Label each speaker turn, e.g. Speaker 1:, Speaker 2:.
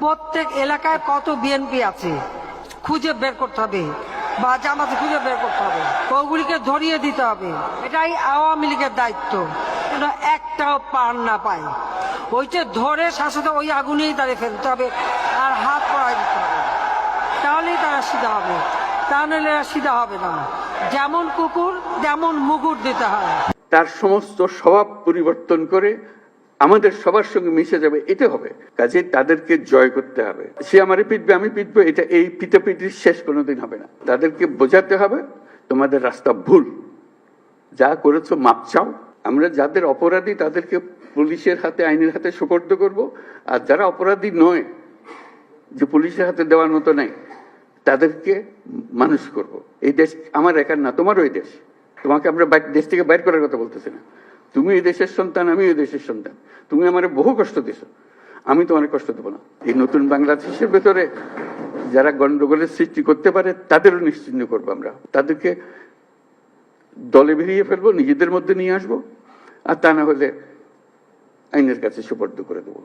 Speaker 1: প্রত্যেক এলাকায় কত বিএনপি আছে খুঁজে বের করতে হবে, বা জামাতে খুঁজে বের করতে হবে, ওগুলিকে ধরিয়ে দিতে হবে। এটাই আওয়ামী লীগের দায়িত্ব, যেন একটাও পার না পায়। ওইটা ধরে শাসতে ওই আগুনেই তাদের ফেলতে হবে আর হাত পড়াই দিতে হবে, তাহলেই তারা সিধা হবে। তা নাহলে সিধা হবে না। যেমন কুকুর তেমন মুগুর দিতে হয়।
Speaker 2: তার সমস্ত স্বভাব পরিবর্তন করে আমাদের সবার সঙ্গে মিশে যাবে, এটা হবে। কাজে তাদেরকে জয় করতে হবে। সে আমারে পিটবে, আমি পিটবো, এটা এই পিটাপিটির শেষ কোনোদিন হবে না। তাদেরকে বোঝাতে হবে তোমাদের রাস্তা ভুল, যা করেছো মাপ চাও। আমরা যাদের অপরাধী তাদেরকে পুলিশের হাতে, আইনের হাতে সুপর্দ করব, আর যারা অপরাধী নয়, যে পুলিশের হাতে দেওয়ার মতো নাই, তাদেরকে মানুষ করব। এই দেশ আমার একার না, তোমারও এই দেশ। তোমাকে আমরা দেশ থেকে বাইর করার কথা বলতেছি না। তুমি এই দেশের সন্তান, আমি এই দেশের সন্তান। তুমি আমার বহু কষ্ট দিছো, আমি তোমার কষ্ট দেবো না। এই নতুন বাংলাদেশের ভেতরে যারা গন্ডগোলের সৃষ্টি করতে পারে তাদেরও নিশ্চিহ্ন করবো আমরা। তাদেরকে দলে বেরিয়ে ফেলবো, নিজেদের মধ্যে নিয়ে আসবো, আর তা না হলে আইনের কাছে সুপর্দ করে দেবো।